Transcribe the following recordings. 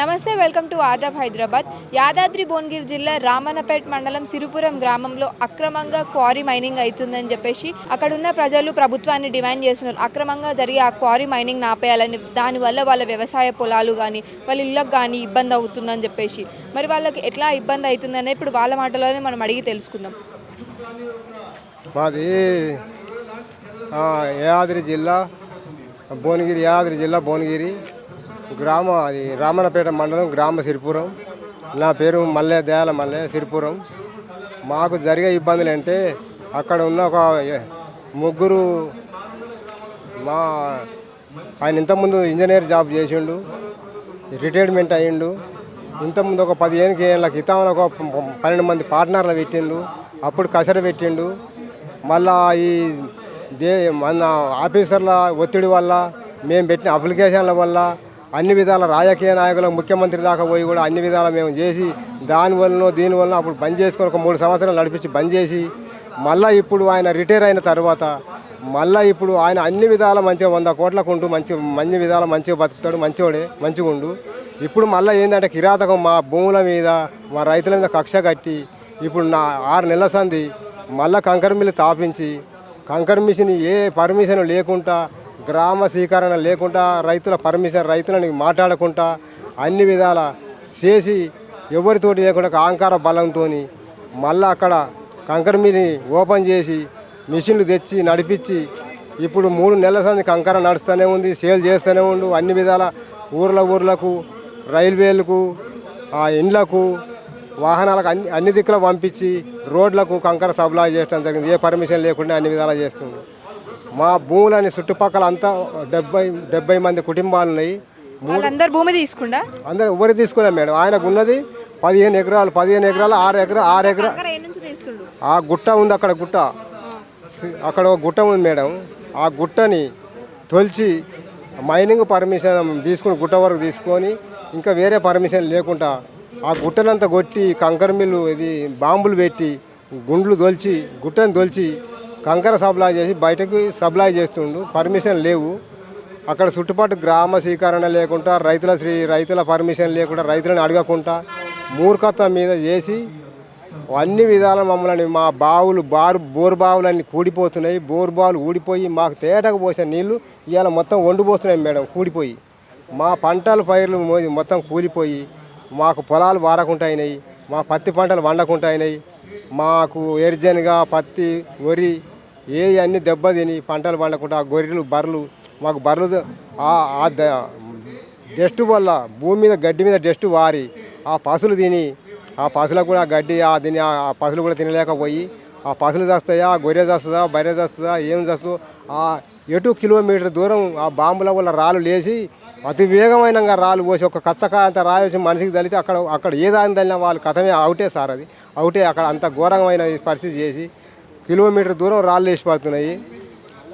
నమస్తే, welcome to Aadab Hyderabad. Yadadri Bhuvanagiri జిల్లా రామన్నపేట్ మండలం సిరిపురం గ్రామంలో అక్రమంగా క్వారీ మైనింగ్ అవుతుందని చెప్పేసి అక్కడున్న ప్రజలు ప్రభుత్వాన్ని డిమాండ్ చేస్తున్నారు. అక్రమంగా జరిగే ఆ క్వారీ మైనింగ్ ఆపేయాలని, దానివల్ల వాళ్ళ వ్యవసాయ పొలాలు కానీ వాళ్ళ ఇళ్ళకు కానీ ఇబ్బంది అవుతుందని చెప్పేసి, మరి వాళ్ళకి ఎట్లా ఇబ్బంది అవుతుందని ఇప్పుడు వాళ్ళ మాటలోనే మనం అడిగి తెలుసుకుందాం. మాది యాదాద్రి జిల్లా భువనగిరి గ్రామం, అది రామన్నపేట మండలం, గ్రామ సిరిపురం. నా పేరు మల్లె దయాల మల్లె, సిరిపురం. మాకు జరిగే ఇబ్బందులు అంటే అక్కడ ఉన్న ఒక ముగ్గురు, ఆయన ఇంతకుముందు ఇంజనీర్ జాబ్ చేసిండు, రిటైర్మెంట్ అయ్యిండు. ఇంతకుముందు ఒక 15 ఏళ్ళ క్రితం ఒక 12 మంది పార్ట్నర్లు పెట్టిండు. అప్పుడు కసర పెట్టిండు. మళ్ళా ఈ మన ఆఫీసర్ల ఒత్తిడి వల్ల, మేము పెట్టిన అప్లికేషన్ల వల్ల, అన్ని విధాల రాజకీయ నాయకులకు, ముఖ్యమంత్రి దాకా పోయి కూడా అన్ని విధాలు మేము చేసి దీనివల్ల అప్పుడు బంద్ చేసుకొని ఒక 3 సంవత్సరాలు నడిపించి బంద్ చేసి, మళ్ళీ ఇప్పుడు ఆయన రిటైర్ అయిన తర్వాత మళ్ళీ ఇప్పుడు ఆయన అన్ని విధాల మంచిగా 100 కోట్లకు ఉంటూ మంచి విధాల మంచిగా బతుకుతాడు, మంచిగా ఉండు. ఇప్పుడు మళ్ళీ ఏంటంటే కిరాతకం మా భూముల మీద, మా రైతుల మీద కక్ష కట్టి ఇప్పుడు 6 నెలల సంది మళ్ళీ కంకర మిల్లు తాపించి, కంకర మిషన్ పర్మిషన్ లేకుండా, గ్రామ స్వీకరణ లేకుండా, రైతులని మాట్లాడకుండా అన్ని విధాల చేసి ఎవరితోటి లేకుండా అహంకార బలంతో మళ్ళీ అక్కడ కంకర మిల్ని ఓపెన్ చేసి మిషన్లు తెచ్చి నడిపించి ఇప్పుడు 3 నెలల సంది కంకర నడుస్తూనే ఉంది, సేల్ చేస్తూనే ఉండు. అన్ని విధాల ఊర్లకు, రైల్వేలకు, ఇండ్లకు, వాహనాలకు అన్ని దిక్కులు పంపించి రోడ్లకు కంకర సప్లై చేయడం జరిగింది. ఏ పర్మిషన్ లేకుండా అన్ని విధాలా చేస్తుండ్రు. మా భూములని చుట్టుపక్కల అంతా 70 మంది కుటుంబాలు ఉన్నాయి. అందరు భూమి తీసుకుండా అందరూ ఎవరు తీసుకోలేం మేడం. ఆయనకు ఉన్నది 15 ఎకరాలు, 6 ఎకరాలు. ఆ గుట్ట ఉంది, అక్కడ ఒక గుట్ట ఉంది మేడం. ఆ గుట్టని తొలిచి మైనింగ్ పర్మిషన్ తీసుకుని, గుట్ట వరకు తీసుకొని ఇంకా వేరే పర్మిషన్ లేకుండా ఆ గుట్టనంతా కొట్టి కంకర మిల్లు బాంబులు పెట్టి గుట్టని తొలిచి కంకర సప్లై చేసి బయటకు సప్లై చేస్తుండు. పర్మిషన్ లేవు. అక్కడ చుట్టుపక్కల గ్రామ స్వీకరణ లేకుండా, రైతుల పర్మిషన్ లేకుండా, రైతులను అడగకుండా మూర్ఖత్వం మీద చేసి అన్ని విధాల మమ్మల్ని, మా బోరు బావులన్నీ కూడిపోతున్నాయి. బోరు బావులు ఊడిపోయి మాకు తేటకు పోసే నీళ్లు ఇవాళ మొత్తం వండిపోస్తున్నాయి మేడం, కూడిపోయి. మా పైర్లు మొత్తం కూలిపోయి మాకు పొలాలు వారకుండా అయినాయి, మా పత్తి పంటలు వండకుండా అయినాయి. మాకు ఎర్జన్గా పత్తి, వరి అన్నీ దెబ్బతిని పంటలు పండకుండా గొర్రెలు, బర్రెలు, మాకు బర్రెలు డస్ట్ వల్ల భూమి మీద, గడ్డి మీద డస్ట్ వారి ఆ పసులు తిని, ఆ పసులకు కూడా గడ్డి ఆ పసులు కూడా తినలేకపోయి ఆ పసులు చేస్తాయా, గొర్రె చేస్తుందా, బర్రె చేస్తుందా, ఏం చేస్తుందో ఎటు కిలోమీటర్ దూరం ఆ బాంబుల వల్ల రాళ్ళు లేచి అతి వేగమైన రాళ్ళు పోసి ఒక కచ్చకాయ అంత రాయేసి మనిషికి తలితే అక్కడ ఏదాని తల్లినా వాళ్ళు కథమే అవుటే సార్. అది అవుటే. అక్కడ అంత ఘోరమైన పరిస్థితి చేసి కిలోమీటర్ దూరం రాళ్ళు వేసి పడుతున్నాయి.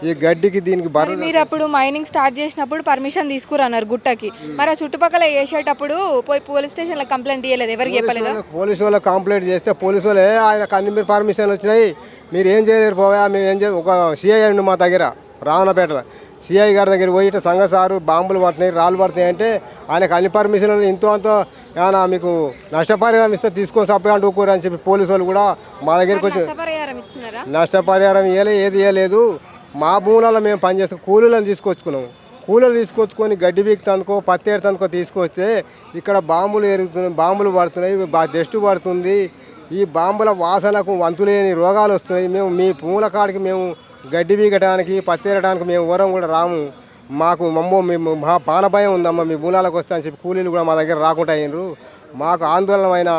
ఈ గడ్డికి దీనికి మీరు అప్పుడు మైనింగ్ స్టార్ట్ చేసినప్పుడు పర్మిషన్ తీసుకురన్నారు గుట్టకి, మరి ఆ చుట్టుపక్కల వేసేటప్పుడు పోయి పోలీస్ స్టేషన్లో కంప్లైంట్ చేయలేదు? ఎవరికి చెప్పలేదు? పోలీసు వాళ్ళకి కంప్లైంట్ చేస్తే పోలీసు వాళ్ళే ఆయనకు అన్ని మీరు పర్మిషన్లు వచ్చినాయి, మీరు ఏం చేయలేరు పోయా, మేము ఏం ఒక సిఐ అండి మా దగ్గర రావణపేటలో, సిఐ గారి దగ్గర పోయి సంఘ సారు బాంబులు పడుతున్నాయి, రాళ్ళు పడుతున్నాయి అంటే ఆయనకు అన్ని పర్మిషన్లు ఇంతో అంతో ఏమైనా మీకు నష్టపరిహారం ఇస్తే తీసుకొని సపరేట్ అంటుకోరు అని చెప్పి పోలీసు వాళ్ళు కూడా మా దగ్గరికి వచ్చి నష్టపరిహారం ఏది ఇవ్వలేదు. మా భూములలో మేము పనిచేస్తాం, కూలీలను తీసుకొచ్చుకున్నాము. కూలీలు తీసుకొచ్చుకొని గడ్డి బీక్తందుకో, పత్తి ఏరుతందుకో తీసుకొస్తే ఇక్కడ బాంబులు పడుతున్నాయి, డస్ట్ పడుతుంది. ఈ బాంబుల వాసనకు వంతులేని రోగాలు వస్తున్నాయి. మేము మీ భూముల కాడికి మేము గడ్డి బీకడానికి, పత్తి ఏరడానికి మేము ఎవరం కూడా రాము. మాకు మేము మా పానభయం ఉందమ్మా, మీ భూములకు వస్తా అని చెప్పి కూలీలు కూడా మా దగ్గర రాకుండా అయినరు. మాకు ఆందోళనమైన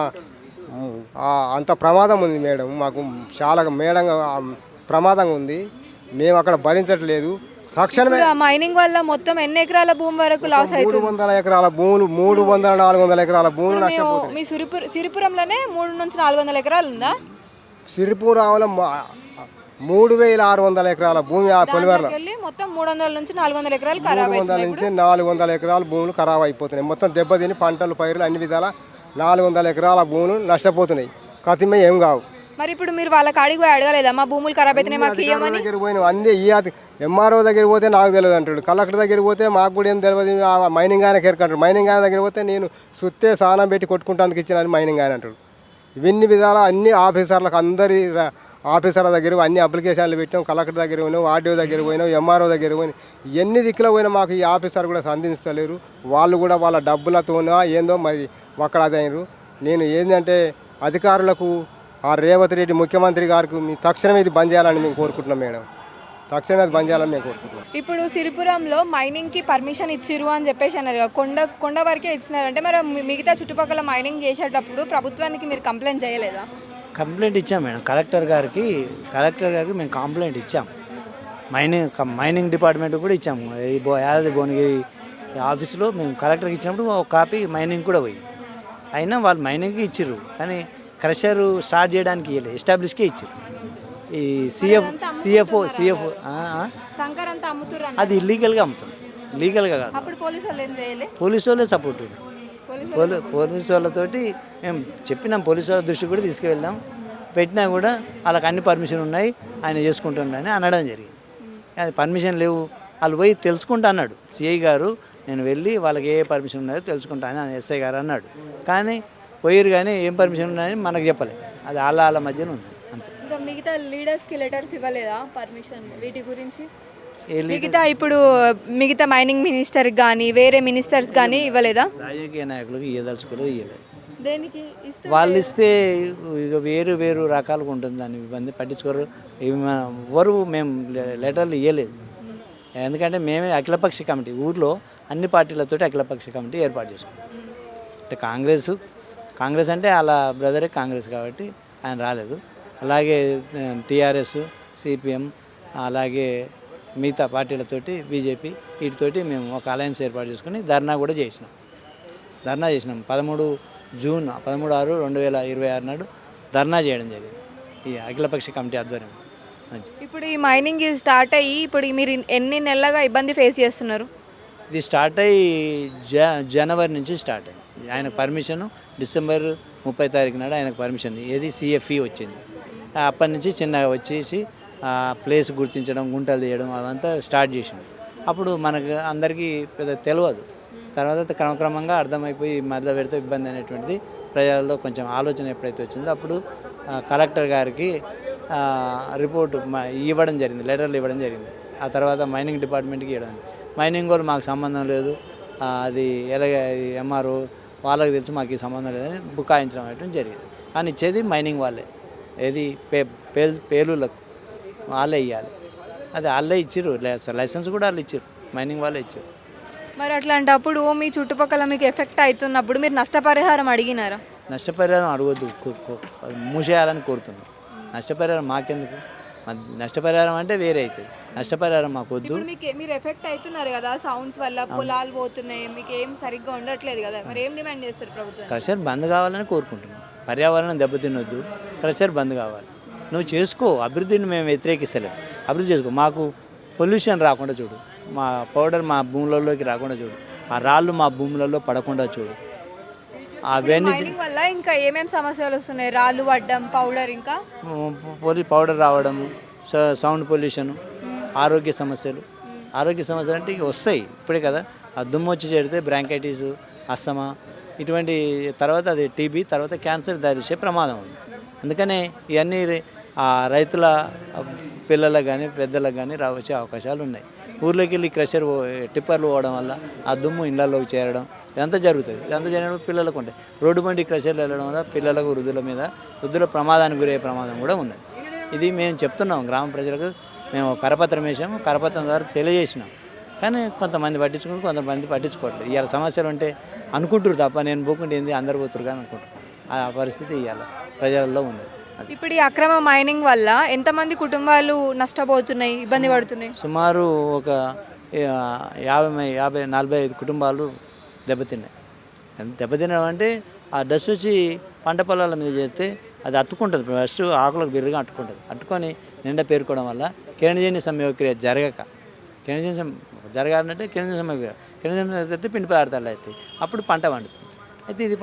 అంత ప్రమాదం ఉంది మేడం. మాకు చాలా ప్రమాదంగా ఉంది. మేము అక్కడ భరించట్లేదు. తక్షణమే మైనింగ్ వల్ల మొత్తం ఎన్ని ఎకరాల భూమి వరకు లాస్ అవుతుంది? 300 ఎకరాల భూములు, 300-400 ఎకరాల భూములు నష్టపోతుంది. మీ సిరిపురంలోనే 300 నుంచి 400 ఎకరాలు ఉందా? సిరిపురంలో 3600 ఎకరాల భూమి పొలిమేరలో మొత్తం 300 నుంచి 400 ఎకరాలు 300 నుంచి 400 ఎకరాల భూములు ఖరాబ్ అయిపోతున్నాయి. మొత్తం దెబ్బతిని పంటలు, పైర్లు అన్ని విధాల 400 ఎకరాల భూములు నష్టపోతున్నాయి. కతిమే ఏం కావు. మరి ఇప్పుడు మీరు వాళ్ళ కాడికి పోయి అడగలేదా మా భూములు ఖరాబ్ అయితేనే మాకు ఇవ్వమని? దగ్గర పోయినాం అందే ఈ ఎంఆర్ఓ దగ్గర పోతే నాకు తెలియదు అంటాడు, కలెక్టర్ దగ్గర పోతే మాకు కూడా ఏం తెలియదు, ఆ మైనింగ్ ఆయన ఎరకంటాడు. మైనింగ్ ఆయన దగ్గర పోతే నేను సుత్తే సానం పెట్టి కొట్టుకుంటానికి ఇచ్చిన మైనింగ్ ఆయన అంటాడు. ఇవన్నీ విధాల అన్ని ఆఫీసర్లకు అందరి ఆఫీసర్ల దగ్గర అన్ని అప్లికేషన్లు పెట్టినాం, కలెక్టర్ దగ్గర పోయినాం, ఆర్డీఓ దగ్గర పోయినాం, ఎంఆర్ఓ దగ్గర పోయినాం. ఎన్ని దిక్కులో పోయినా మాకు ఈ ఆఫీసర్ కూడా సంధించలేరు. వాళ్ళు కూడా వాళ్ళ డబ్బులతోనో ఏందో మరి అక్కడ అదైనరు. నేను ఏంటంటే అధికారులకు ఆ రేవంత్ రెడ్డి ముఖ్యమంత్రి గారికి మీ తక్షణమే ఇది బంద్ చేయాలని మేము కోరుకుంటున్నాం మేడం. తక్షణమే అది బంద్ చేయాలని మేము కోరుకుంటున్నాం. ఇప్పుడు సిరిపురంలో మైనింగ్కి పర్మిషన్ ఇచ్చిరు అని చెప్పేసి అన్నారు కదా, కొండ వరకే ఇచ్చినారు అంటే మరి మిగతా చుట్టుపక్కల మైనింగ్ చేసేటప్పుడు ప్రభుత్వానికి మీరు కంప్లైంట్ చేయలేదా? కంప్లైంట్ ఇచ్చాం మేడం, కలెక్టర్ గారికి మేము కంప్లైంట్ ఇచ్చాం. మైనింగ్ డిపార్ట్మెంట్ కూడా ఇచ్చాము. యాదాద్రి భువనగిరి ఆఫీసులో మేము కలెక్టర్కి ఇచ్చినప్పుడు ఒక కాపీ మైనింగ్ కూడా పోయి, అయినా వాళ్ళు మైనింగ్కి ఇచ్చిర్రు కానీ క్రషర్ స్టార్ట్ చేయడానికి ఇవ్వలేదు, ఎస్టాబ్లిష్కే ఇచ్చారు. ఈ సిఎఫ్ఓ కంకర్ అంతా అమ్ముతుర్రు అది ఇల్లీగల్గా అమ్ముతుంది, లీగల్గా కాదు. అప్పుడు పోలీసు వాళ్ళు ఏం చేయలే? పోలీసు వాళ్ళే సపోర్ట్, పోలీసు వాళ్ళతోటి మేము చెప్పినాం, పోలీసు వాళ్ళ దృష్టి కూడా తీసుకువెళ్ళాం. పెట్టినా కూడా వాళ్ళకి అన్ని పర్మిషన్ ఉన్నాయి, ఆయన చేసుకుంటున్నాడని అనడం జరిగింది. అది పర్మిషన్ లేవు, వాళ్ళు పోయి తెలుసుకుంటా అన్నాడు సిఐ గారు. నేను వెళ్ళి వాళ్ళకి ఏ పర్మిషన్ ఉన్నాయో తెలుసుకుంటా అని ఎస్ఐ గారు అన్నాడు. కానీ పోయారు కానీ ఏం పర్మిషన్ ఉన్నాయని మనకు చెప్పలేదు. అది వాళ్ళ మధ్యన ఉంది అంతే. ఇంకా మిగతా లీడర్స్కి లెటర్స్ ఇవ్వలేదా పర్మిషన్ వీటి గురించి? ఇప్పుడు మిగతా మైనింగ్ మినిస్టర్కి కానీ వేరే మినిస్టర్స్ కానీ ఇవ్వలేదా? రాజకీయ నాయకులకు ఇవ్వదలుచుకోలేదు, ఇవ్వలేదు. దేనికి వాళ్ళు ఇస్తే ఇక వేరు రకాలుగా ఉంటుంది, దాన్ని ఇబ్బంది పట్టించుకోరు ఎవరు. మేము లెటర్లు ఇవ్వలేదు, ఎందుకంటే మేమే అఖిలపక్ష కమిటీ, ఊర్లో అన్ని పార్టీలతో అఖిలపక్ష కమిటీ ఏర్పాటు చేసుకున్నాం. అంటే కాంగ్రెస్ అంటే అలా బ్రదరే కాంగ్రెస్ కాబట్టి ఆయన రాలేదు. అలాగే టీఆర్ఎస్, సిపిఎం, అలాగే మిగతా పార్టీలతోటి బీజేపీ వీటితోటి మేము ఒక అలయన్స్ ఏర్పాటు చేసుకుని ధర్నా చేసినాం. 13/6/2026 నాడు ధర్నా చేయడం జరిగింది ఈ అఖిలపక్ష కమిటీ ఆధ్వర్యం. ఇప్పుడు ఈ మైనింగ్ స్టార్ట్ అయ్యి ఇప్పుడు మీరు ఎన్ని నెలలుగా ఇబ్బంది ఫేస్ చేస్తున్నారు? ఇది స్టార్ట్ అయ్యి జనవరి నుంచి స్టార్ట్ అయ్యింది. ఆయన పర్మిషను డిసెంబర్ 30 నాడు ఆయనకు పర్మిషన్ ఏది సిఎఫ్ఈ వచ్చింది. అప్పటి నుంచి చిన్నగా వచ్చేసి ప్లేస్ గుర్తించడం, గుంటలు తీయడం అవంతా స్టార్ట్ చేసాం. అప్పుడు మనకు అందరికీ పెద్ద తెలియదు. తర్వాత క్రమక్రమంగా అర్థమైపోయి మొదలు పెడితే ఇబ్బంది అనేటువంటిది ప్రజలలో కొంచెం ఆలోచన ఎప్పుడైతే వచ్చిందో అప్పుడు కలెక్టర్ గారికి రిపోర్టు ఇవ్వడం జరిగింది, లెటర్లు ఇవ్వడం జరిగింది. ఆ తర్వాత మైనింగ్ డిపార్ట్మెంట్కి ఇవ్వడం. మైనింగ్ వాళ్ళు మాకు సంబంధం లేదు, అది ఎలాగ ఎంఆర్ఓ వాళ్ళకి తెలిసి మాకు ఈ సంబంధం లేదని బుకాయించడం అనేటువంటి జరిగింది. కానీ ఇచ్చేది మైనింగ్ వాళ్ళే, ఏది పేలులకు వాళ్ళే ఇవ్వాలి. అది వాళ్ళే ఇచ్చారు, లైసెన్స్ కూడా వాళ్ళు ఇచ్చారు, మైనింగ్ వాళ్ళే ఇచ్చారు. మరి అట్లాంటప్పుడు మీ చుట్టుపక్కల మీకు ఎఫెక్ట్ అవుతున్నప్పుడు మీరు నష్టపరిహారం అడిగినారా? నష్టపరిహారం అడగొద్దు, మూసేయాలని కోరుతున్నాం. నష్టపరిహారం మాకెందుకు? నష్టపరిహారం అంటే వేరే అవుతుంది, నష్టపరిహారం మాకు వద్దు. మీరు ఎఫెక్ట్ అవుతున్నారు కదా సౌండ్స్ వల్ల, పొలాలు పోతున్నాయి, మీకు ఏం సరిగ్గా ఉండట్లేదు కదా, మరి ఏం డిమాండ్ చేస్తారు ప్రభుత్వం? క్రషర్ బంద్ కావాలని కోరుకుంటున్నాం. పర్యావరణం దెబ్బతినొద్దు, క్రషర్ బంద్ కావాలి. నువ్వు చేసుకో, అభివృద్ధిని మేము వ్యతిరేకిస్తలేము, అభివృద్ధి చేసుకో. మాకు పొల్యూషన్ రాకుండా చూడు, మా పౌడర్ మా భూములలోకి రాకుండా చూడు, ఆ రాళ్ళు మా భూములలో పడకుండా చూడు. అవన్నీ వల్ల ఇంకా ఏమేమి సమస్యలు వస్తున్నాయి? రాళ్ళు పడ్డం, పౌడర్, ఇంకా పౌడర్ రావడం, సౌండ్ పొల్యూషన్, ఆరోగ్య సమస్యలు అంటే ఇక వస్తాయి ఇప్పుడే కదా. ఆ దుమ్ము వచ్చి చేరితే బ్రాంకైటిస్, అస్తమా ఇటువంటి, తర్వాత అది టీబీ, తర్వాత క్యాన్సర్ దారిచ్చే ప్రమాదం ఉంది. అందుకనే ఇవన్నీ రైతుల పిల్లలకు కానీ పెద్దలకు కానీ వచ్చే అవకాశాలు ఉన్నాయి. ఊర్లోకి వెళ్ళి క్రషర్ టిప్పర్లు పోవడం వల్ల ఆ దుమ్ము ఇళ్లలోకి చేరడం ఇదంతా జరుగుతుంది. ఇదంతా జరిగినప్పుడు పిల్లలకు ఉంటాయి. రోడ్డు బండి క్రషర్లు వెళ్ళడం వల్ల పిల్లలకు, వృద్ధుల ప్రమాదానికి గురయ్యే ప్రమాదం కూడా ఉన్నది. ఇది మేము చెప్తున్నాం గ్రామ ప్రజలకు. మేము కరపత్రం వేసాము, కరపత్రం ద్వారా తెలియజేసినాం. కానీ కొంతమంది పట్టించుకుంటారు, కొంతమంది పట్టించుకోవట్లేదు. ఇవాళ సమస్యలు ఉంటే అనుకుంటారు తప్ప నేను పోకుండా ఏంది అందరు పోతురు కానీ అనుకుంటారు. ఆ పరిస్థితి ఇవాళ ప్రజలలో ఉంది. ఇప్పుడు ఈ అక్రమ మైనింగ్ వల్ల ఎంతమంది కుటుంబాలు నష్టపోతున్నాయి, ఇబ్బంది పడుతున్నాయి? సుమారు ఒక 40-45 కుటుంబాలు దెబ్బతిన్నాయి. దెబ్బతినడం అంటే ఆ డస్ట్ వచ్చి పంట పొలాల మీద చేస్తే అది అట్టుకుంటుంది. ఫస్ట్ ఆకులకు బిర్రగా అట్టుకొని నిండా పేరుకోవడం వల్ల కిరణజన్య సంయోగక్రియ జరగాలంటే కిరణజన్య సంయోగక్రియ పిండి పదార్థాలు అవుతాయి. అప్పుడు పంట పండుతుంది. అయితే ఇది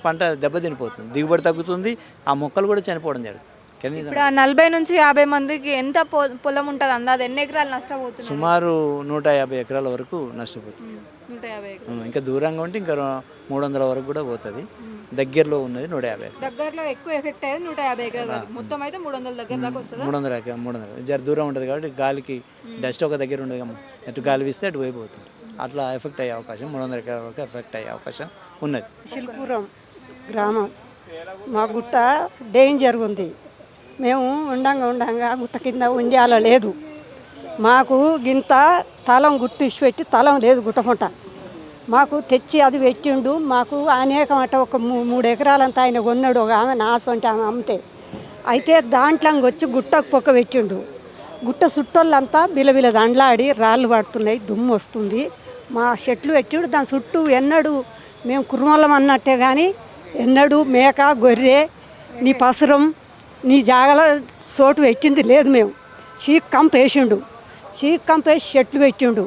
పంట దెబ్బతినిపోతుంది, దిగుబడి తగ్గుతుంది, ఆ మొక్కలు కూడా చనిపోవడం జరుగుతుంది. కనీసం ఇప్పుడు ఆ 40 నుంచి 50 మందికి ఎంత పొలం ఉంటుంది అందాది ఎన్ని ఎకరాలు నష్టపోతుంది? సుమారు 150 ఎకరాల వరకు నష్టపోతుంది. 150 ఎకరాలు. ఇంకా దూరంగా ఉంటే ఇంకా 300 వరకు కూడా పోతుంది. దగ్గరలో ఉన్నది 150 ఎకరాలు. దగ్గరలో ఎక్కువ ఎఫెక్ట్ అయ్యేది 150 ఎకరాల వరకు. మొత్తం అయితే 300 దగ్గర దాకా వస్తుందా? 300 జర దూరం ఉంటుంది కాబట్టి గాలికి డస్ట్ ఒక దగ్గర ఉండదు కదా, ఎటు గాలి వీస్తే అటు పోయిపోతుంది. అట్లా ఎఫెక్ట్ అయ్యే అవకాశం 300 ఎకరాల వరకు ఎఫెక్ట్ అయ్యే అవకాశం ఉన్నది. శిల్పురం గ్రామం మా గుట్ట డేంజర్ ఉంది. మేము ఉండంగా గుట్ట కింద ఉండాల లేదు. మాకు గింత తలం గుట్టు ఇచ్చి పెట్టి తలం లేదు గుట్టపుంట. మాకు తెచ్చి అది పెట్టిండు. మాకు అనేకం అట్ట ఒక 3 ఎకరాలంతా ఆయన కొన్నాడు. ఒక ఆమె నాసు అంటే ఆమె అమ్మితే అయితే దాంట్లో వచ్చి గుట్టకు పొక్క పెట్టిండు. గుట్ట చుట్టోళ్ళంతా బిలబిల దండలాడి రాళ్ళు పడుతున్నాయి, దుమ్ము వస్తుంది. మా చెట్లు పెట్టిండు. దాని చుట్టూ ఎన్నడు మేము కుర్మలం అన్నట్టే కానీ ఎన్నడూ మేక గొర్రె నీ పసరం నీ జాగల చోటు పెట్టింది లేదు. మేము చీక్ కంప్ వేసిండు. చీక్ కంప్ వేసి చెట్లు పెట్టిండు.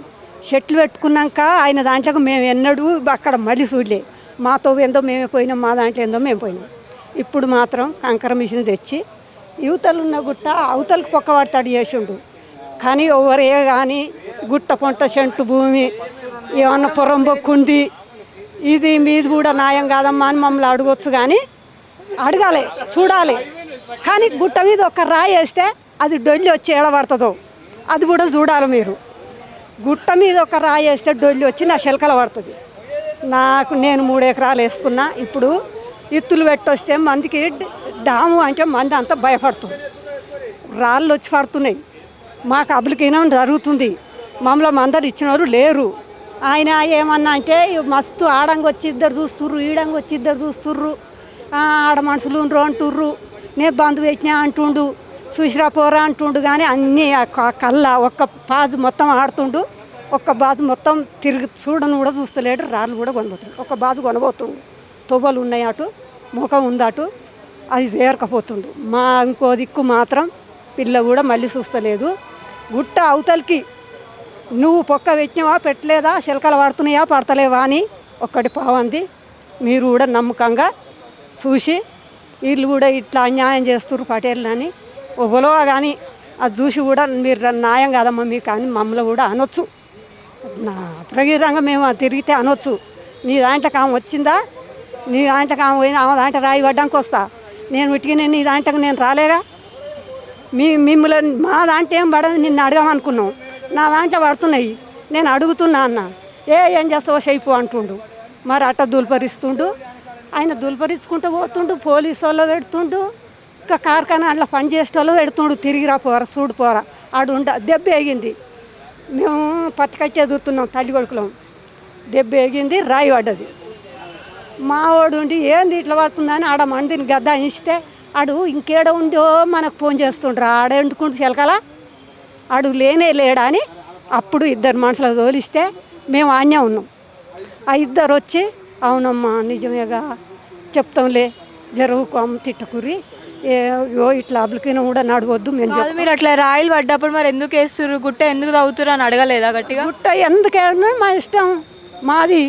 చెట్లు పెట్టుకున్నాక ఆయన దాంట్లోకి మేము ఎన్నడూ అక్కడ మళ్ళీ చూడలే. మాతో ఏందో మేమే పోయినాం, మా దాంట్లో ఏందో మేము పోయినాం. ఇప్పుడు మాత్రం కంకర మిషన్ తెచ్చి యువతలు ఉన్న గుట్ట అవతలకు పొక్క పడతాడు చేసిండు. కానీ ఎవరే కానీ గుట్ట పొంట చెంటు భూమి ఏమన్నా పొరం బొక్కుంది ఇది మీది కూడా న్యాయం కాదమ్మా అని మమ్మల్ని అడగొచ్చు. కానీ అడగాలి, చూడాలి. కానీ గుట్ట మీద ఒక రాయి వేస్తే అది డొల్లి వచ్చి ఏడబడుతుందో అది కూడా చూడాలి మీరు. గుట్ట మీద ఒక రాయి వేస్తే డొల్లి వచ్చి నా శిలకల పడుతుంది. నేను 3 ఎకరాలు వేసుకున్నా. ఇప్పుడు ఇత్తులు పెట్టొస్తే మందికి డాము అంటే మంది అంతా భయపడుతుంది. రాళ్ళు వచ్చి పడుతున్నాయి. మాకు అబులకినం జరుగుతుంది. మమ్మల్ని మందరు ఇచ్చినవారు లేరు. ఆయన ఏమన్నా అంటే మస్తు ఆడంగా వచ్చి ఇద్దరు చూస్తుర్రు, ఈడంగా వచ్చి ఇద్దరు చూస్తుర్రు, ఆడ మనుషులు అంటుర్రు, నేను బంధు పెట్టినా అంటుండు, చూసిరా పోరా అంటుండు. కానీ అన్నీ కళ్ళ ఒక్క బాజు మొత్తం ఆడుతుండు. ఒక్క బాజు మొత్తం తిరిగి చూడను కూడా చూస్తలేడు. రాళ్ళు కూడా కొనబోతుండు. ఒక బాజు కొనబోతుండు. తొవ్వలు ఉన్నాయి అటు, ముఖం ఉంది అటు, అది చేరకపోతుండు. మా ఇంకో దిక్కు మాత్రం పిల్ల కూడా మళ్ళీ చూస్తలేదు. గుట్ట అవతలకి నువ్వు పొక్క పెట్టినవా పెట్టలేదా, శిలకలు పడుతున్నాయా పడతలేవా అని ఒక్కటి పావంది. మీరు కూడా నమ్మకంగా చూసి వీళ్ళు కూడా ఇట్లా అన్యాయం చేస్తున్నారు పటేళ్ళు అని ఒబలో కానీ అది చూసి కూడా మీరు న్యాయం కాదమ్మా మీకు కానీ మమ్మల్ని కూడా అనొచ్చు. నా ప్రగీతంగా మేము తిరిగితే అనొచ్చు. నీ దాంట్లో ఆమె వచ్చిందా, నీ దాంట్లో ఆమె పోయినా ఆమె దాంట్లో రాయి పడ్డానికి వస్తా. నేను ఉట్టికి నీ దాంట్లోకి నేను రాలేగా. మిమ్మల్ని మా దాంట్లో ఏం పడదు నిన్ను అడగమనుకున్నాం. నా దాంట్లో పడుతున్నాయి. నేను అడుగుతున్నా అన్న ఏం చేస్తావో షైపు అంటుండు. మరి అట్ట దుల్పరిస్తుండు. ఆయన దుల్పరించుకుంటూ పోతుండు. పోలీసు వాళ్ళు పెడుతుండు. ఇంకా కార్ఖానా అట్లా పని చేసే వాళ్ళు పెడుతుండు. తిరిగిరా పోరా చూడు పోరా ఆడు దెబ్బ వేగింది. మేము పత్తికచ్చి ఎదురుతున్నాం తల్లి కొడుకులం. దెబ్బ వేగింది, రాయి పడ్డది. మా వాడు ఉండి ఏంది ఇట్లా పడుతుందని ఆడ మందిని గద్ద ఇస్తే ఆడు ఇంకేడ ఉందో మనకు ఫోన్ చేస్తుండ్రు. ఆడ ఎండుకుంటూ చిలకల ఆడు లేడా అని అప్పుడు 2 మనుషులు తోలిస్తే మేము ఆన్నే ఉన్నాం. ఆ 2 వచ్చి అవునమ్మా నిజమేగా చెప్తాంలే జరుగుకోం తిట్టకురి ఇట్లా అబ్లకిన కూడా నడవద్దు మేము కాదు. మీరు అట్లా రాయిలు పడ్డప్పుడు మరి ఎందుకు వేస్తుర్రు, గుట్ట ఎందుకు తవ్వుతుర్రు అని అడగలేదా గట్టిగా? గుట్ట ఎందుకు వేయడం మా ఇష్టం, మాది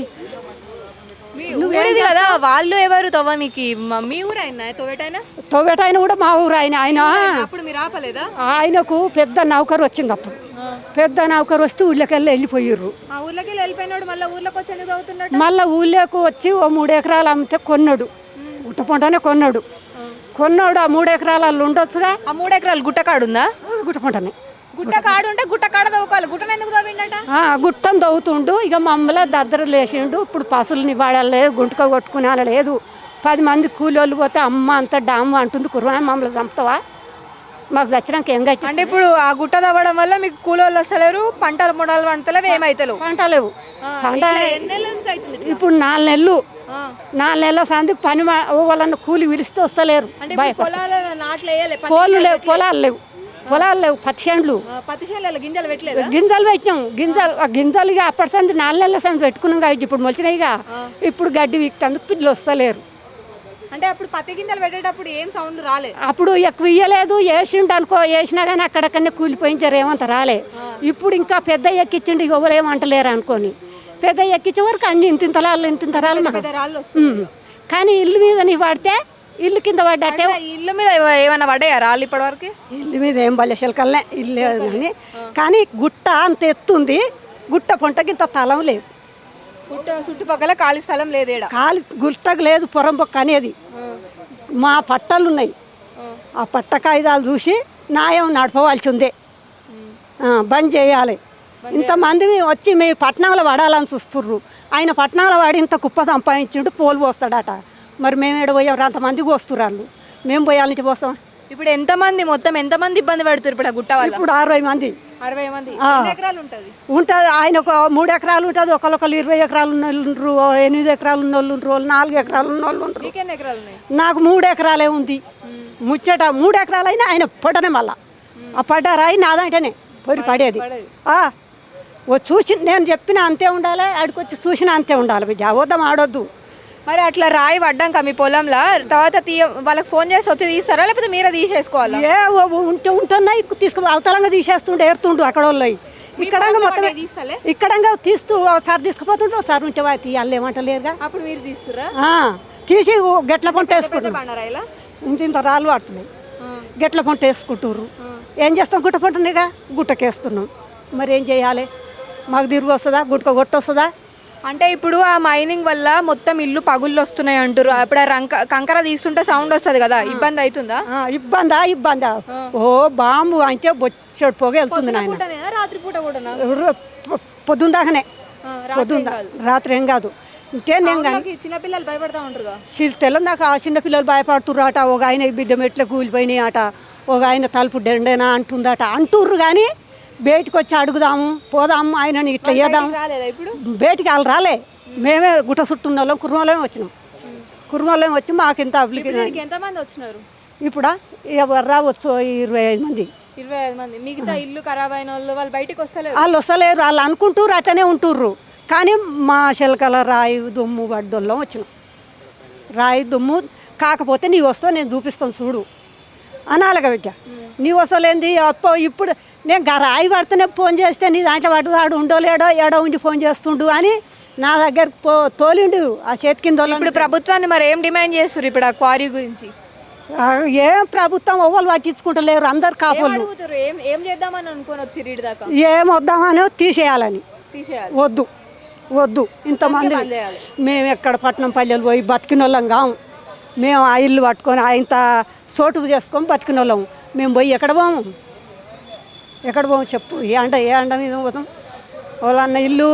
ఊరిది కదా. వాళ్ళు ఎవరు తవ్వనికి? మీ ఊరు ఆయన తోవేటైనా? తోవేటైన కూడా మా ఊరు ఆయన అప్పుడు మీరు ఆపలేదా? ఆయనకు పెద్ద నౌకరు వచ్చింది. అప్పుడు పెద్ద నౌకరు వస్తే ఊళ్ళకెళ్ళి వెళ్ళిపోయారు. ఆ ఊర్లోకి వెళ్ళిపోయినాడు. మళ్ళీ ఊర్లోకి వచ్చి ఎందుకు తవ్వుతున్నాడు? మళ్ళీ ఊళ్ళోకి వచ్చి ఓ 3 ఎకరాలు అమ్మితే కొన్నాడు. గుట్టపొంటనే కొన్నాడు. ఆ 3 ఎకరాలు ఉండొచ్చుగా. ఆ 3 ఎకరాలు గుట్టకాడుందా? గుట్టపొంటనే. గుట్టకాడు ఉంటే గుట్టకాడ తవ్వుకోవాలి. గుట్టను ఎందుకు తవ్విండట? గుట్టను తవ్వుతుండు. ఇక మమ్మల్ని దద్దరు లేచిండు. ఇప్పుడు పసులు వాడలేదు, గుంటక కొట్టుకునే లేదు. 10 మంది కూలోళ్ళు పోతే అమ్మ అంతా డాము అంటుంది. కుర్రా మమ్మల్ని చంపుతావా, మాకు చచ్చినాక ఏం గట్టి. అంటే ఇప్పుడు ఆ గుట్ట తవ్వడం వల్ల మీకు కూలోళ్ళు వస్తలేరు, పంటలు మొడలు పంటలేవు, ఏమైతలేవు. పంట లేవు. ఇప్పుడు 4 నెలలు 4 నెలల సంది పని వాళ్ళన్న కూలి పిలిస్తే వస్తలేరు. పోలు లేవు, పొలాలు లేవు. పత్తి చేనులు గింజలు పెట్టినాం. గింజలు ఇక అప్పటి సంది 4 నెలల సంది పెట్టుకున్నాం కాబట్టి ఇప్పుడు మొలిచినాయిగా. ఇప్పుడు గడ్డి వీక్తందుకు పిల్లలు వస్తలేరు. అంటే అప్పుడు పత్తి గింజలు పెట్టేటప్పుడు ఏం సౌండ్ రాలేదు. అప్పుడు ఎక్కువ ఇయ్యలేదు. వేసిండు అనుకో, వేసినా కానీ అక్కడక్కడనే కూలిపోయించారు, ఏమంత రాలే. ఇప్పుడు ఇంకా పెద్ద ఎక్కించిండు, ఇక ఎవరేమంటలేరు అనుకోని. పెద్ద ఎక్కించే వరకు అన్ని ఇంతింతరాలు పెద్ద రాళ్ళు వస్తున్నాయి. కానీ ఇల్లు మీద నీ పడితే ఇల్లు కింద పడ్డట్టే. ఇల్లు మీద ఏమైనా పడ్డాయా రాళ్ళు ఇప్పటివరకు? ఇల్లు మీద ఏం బల్లె చిలకలనే ఇల్లు అని, కానీ గుట్ట అంత ఎత్తుంది, గుట్ట పొంటకి ఇంత స్థలం లేదు, చుట్టుపక్కల ఖాళీ స్థలం లేదు. కాలి గుట్టకు లేదు పొరంపొక్క అనేది. మా పట్టాలు ఉన్నాయి, ఆ పట్ట కాగితాలు చూసి న్యాయం నడపవలసి ఉంది, బంద్ చేయాలి. ఇంతమంది వచ్చి మీ పట్టణంలో పడాలని చూస్తుర్రు. ఆయన పట్టణంలో వాడి ఇంత కుప్ప సంపాదించిండు, పోలు పోస్తాడట. మరి మేము ఏడ పోయారు, అంతమందికి వస్తున్నారు వాళ్ళు, మేము పోయాలంటే పోస్తాం. ఇప్పుడు మొత్తం ఎంతమంది ఇబ్బంది పడుతున్నారు ఇప్పుడు ఆ గుట్ట వల్ల? ఇప్పుడు 60 మంది. 60 మంది. ఎన్ని ఎకరాలు ఉంటుంది? ఆయన ఒక 3 ఎకరాలు ఉంటుంది, ఒకళ్ళు 20 ఎకరాలు ఉన్న వాళ్ళు ఉండ్రు, 8 ఎకరాలు ఉన్న వాళ్ళు ఉండ్రు, 4 ఎకరాలు ఉన్న వాళ్ళు ఉండ్రు. నీకెన్ని ఎకరాలు ఉన్నాయి? నాకు 3 ఎకరాలే ఉంది. ముచ్చట 3 ఎకరాలు అయినా ఆయన పడ్డనే, మళ్ళా ఆ పడ్డ రాయి నాదంటేనే పొరి పడేది. చూసి నేను చెప్పిన అంతే ఉండాలి, ఆడికొచ్చి చూసిన అంతే ఉండాలి. బిడ్డ అవద్దం ఆడొద్దు. మరి అట్లా రాయి పడ్డాక మీ పొలంలో తర్వాత వాళ్ళకి ఫోన్ చేసి వచ్చి తీస్తారా, లేకపోతే మీరే తీసేసుకోవాలా? ఉంటున్నా తీసుకు అవతలంగా తీసేస్తుండే, ఏరుతుండు అక్కడ వాళ్ళు. ఇక్కడంగా మొత్తం ఇక్కడంగా తీస్తూ ఒకసారి తీసుకుపోతుంటే ఒకసారి ఉంటే తీయాలి, ఏమంటలేరుగా. అప్పుడు మీరు తీస్తురా? తీసి గెట్ల పంట వేసుకుంటున్నాం. ఇంత రాళ్ళు పడుతున్నాయి, గెట్ల పంట వేసుకుంటుర్రు. ఏం చేస్తాం, గుట్ట పంటనిగా గుట్టకేస్తున్నాం. మరి ఏం చేయాలి? మాకు తిరిగి వస్తుందా, గుట్టక కొట్టొస్తుందా? అంటే ఇప్పుడు ఆ మైనింగ్ వల్ల మొత్తం ఇల్లు పగుళ్ళు వస్తున్నాయి అంటారు. అప్పుడు కంకర తీస్తుంటే సౌండ్ వస్తుంది కదా, ఇబ్బంది అవుతుందా? ఇబ్బందా? ఓ బాంబు అంటే బొచ్చడు పొగ వెళ్తుంది నాయన. రాత్రిపూట కూడా? పొద్దున్న దాకానే, పొద్దున్న రాత్రి ఏం కాదు. చిన్నపిల్లలు భయపడతా ఉంటారు. తెల్లం దాకా ఆ చిన్నపిల్లలు భయపడుతుర్రు అట. ఒక ఆయన బిడ్డ మెట్ల కూలిపోయినాయి అట, ఒక ఆయన తలుపు డెండేనా అంటుందట. అంటుర్రు కానీ బయటికి వచ్చి అడుగుదాము, పోదాము, ఆయనని ఇట్లా చేద్దాము. బయటికి వాళ్ళు రాలే, మేమే గుట్ట చుట్టూ వాళ్ళం కుర్మలోనే వచ్చినాం. కుర్మలోనే వచ్చి మాకు ఇంత అప్లికేషన్. ఎంతమంది వచ్చినారు ఇప్పుడా? ఎవరు రావచ్చు, 25 మంది. 25 మంది. మిగతా ఇల్లు ఖరాబ్ అయిన వాళ్ళు బయటికి వస్తలేరు. వాళ్ళు వస్తలేరు, వాళ్ళు అనుకుంటుర్రు అట్టనే ఉంటుర్రు. కానీ మా చిలకల రాయి దుమ్ము పడ్డోళ్ళం వచ్చినాం. రాయి దుమ్ము కాకపోతే నీ వస్తావు, నేను చూపిస్తాను చూడు అనాలిగా బిడ్డ. నీ వస్తలేంది ఇప్పుడు నేను రాయి పడితేనే ఫోన్ చేస్తే నీ దాంట్లో పడ్డదాడు ఉండో లేడో ఏడో ఉండి ఫోన్ చేస్తుండు అని నా దగ్గరకు తోలిండు ఆ చేతి కింద. ఇప్పుడు ప్రభుత్వాన్ని మరి ఏం డిమాండ్ చేస్తారు ఇప్పుడు ఆ క్వారీ గురించి? ఏం ప్రభుత్వం ఎవరు పట్టించుకుంటలేరు, అందరు కాపోళ్ళు. ఏం చేద్దామని అనుకోని వచ్చి రీడ్ దాకా ఏం వద్దామని తీసేయాలని. వద్దు వద్దు, ఇంతమంది మేము ఎక్కడ పట్నం పల్లెలు పోయి బతికిన వాళ్ళం కాము. మేము ఆ ఇల్లు పట్టుకొని ఇంత సోటు చేసుకొని బతికిన వాళ్ళము. మేము పోయి ఎక్కడ పోము చెప్పు. ఏ అండ మీద పోతాం? వాళ్ళన్న ఇల్లు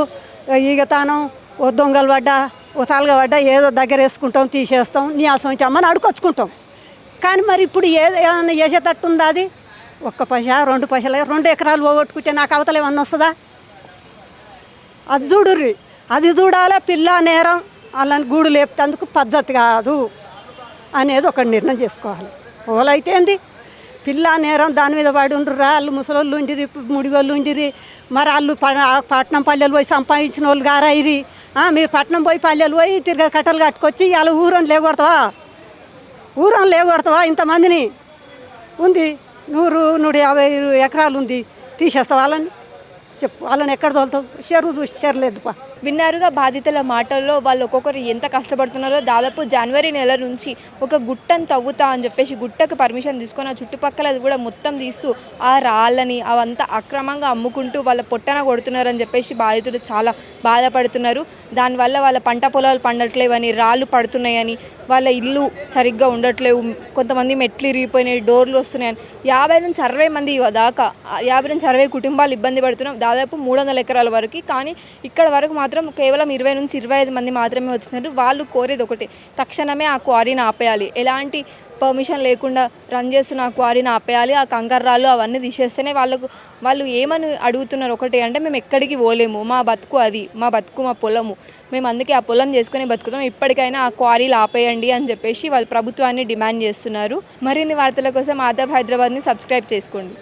ఈగతానం ఓ దొంగలు పడ్డా ఓ తాలుగా పడ్డా ఏదో దగ్గర వేసుకుంటాం, తీసేస్తాం, నీ అసలు అమ్మని అడుకొచ్చుకుంటాం. కానీ మరి ఇప్పుడు ఏదన్నా చేసేటట్టు ఉందా? అది 1 పైసా 2 పైసలు 2 ఎకరాలు పోగొట్టుకుంటే నాకు అవతల ఏమన్నా వస్తుందా? అది చూడుర్రి, అది చూడాలి. పిల్ల నేరం వాళ్ళని గూడు లేపుతందుకు పద్ధతి కాదు అనేది ఒక నిర్ణయం చేసుకోవాలి. ఓలైతే ఏంది పిల్ల నేరం దాని మీద పడి ఉండరురా. వాళ్ళు ముసలోళ్ళు ఉండిరి, ముడిగోళ్ళు ఉండిరి. మరి వాళ్ళు పట్నం పల్లెలు పోయి సంపాదించిన వాళ్ళు గారా ఇది. మీరు పట్నం పోయి పల్లెలు పోయి తిరిగి కట్టలు కట్టుకొచ్చి వాళ్ళ ఊరని లేగొడతావా? ఇంతమందిని ఉంది 100-150 ఎకరాలు ఉంది, తీసేస్తావు వాళ్ళని? చెప్పు, వాళ్ళని ఎక్కడ తోలుతావు? చెరలేదు. విన్నారుగా బాధితుల మాటల్లో వాళ్ళు ఒక్కొక్కరు ఎంత కష్టపడుతున్నారో. దాదాపు జనవరి నెల నుంచి ఒక గుట్టను తవ్వుతా అని చెప్పేసి గుట్టకు పర్మిషన్ తీసుకొని ఆ చుట్టుపక్కల అది కూడా మొత్తం తీస్తూ ఆ రాళ్ళని అవంతా అక్రమంగా అమ్ముకుంటూ వాళ్ళ పొట్టన కొడుతున్నారని చెప్పేసి బాధితులు చాలా బాధపడుతున్నారు. దానివల్ల వాళ్ళ పంట పొలాలు పండట్లేవని, రాళ్ళు పడుతున్నాయని, వాళ్ళ ఇల్లు సరిగ్గా ఉండట్లేవు, కొంతమంది మెట్లు ఇరిగిపోయినాయి, డోర్లు వస్తున్నాయని 50-60 మంది దాకా 50-60 కుటుంబాలు ఇబ్బంది పడుతున్నాం. దాదాపు 300 ఎకరాల వరకు. కానీ ఇక్కడ వరకు మాత్రం కేవలం 20-25 మంది మాత్రమే వచ్చినారు. వాళ్ళు కోరేది ఒకటే, తక్షణమే ఆ క్వారీని ఆపేయాలి, ఎలాంటి పర్మిషన్ లేకుండా రన్ చేస్తున్న ఆ క్వారీని ఆపేయాలి, ఆ కంకర్రాళ్ళు అవన్నీ తీసేస్తేనే వాళ్ళు ఏమని అడుగుతున్నారు ఒకటే అంటే, మేము ఎక్కడికి పోలేము, మా బతుకు అది, మా బతుకు మా పొలము, మేము అందుకే ఆ పొలం చేసుకుని బతుకుతాం, ఇప్పటికైనా ఆ క్వారీలు ఆపేయండి అని చెప్పేసి వాళ్ళు ప్రభుత్వాన్ని డిమాండ్ చేస్తున్నారు. మరిన్ని వార్తల కోసం ఆదాబ్ హైదరాబాద్ని సబ్స్క్రైబ్ చేసుకోండి.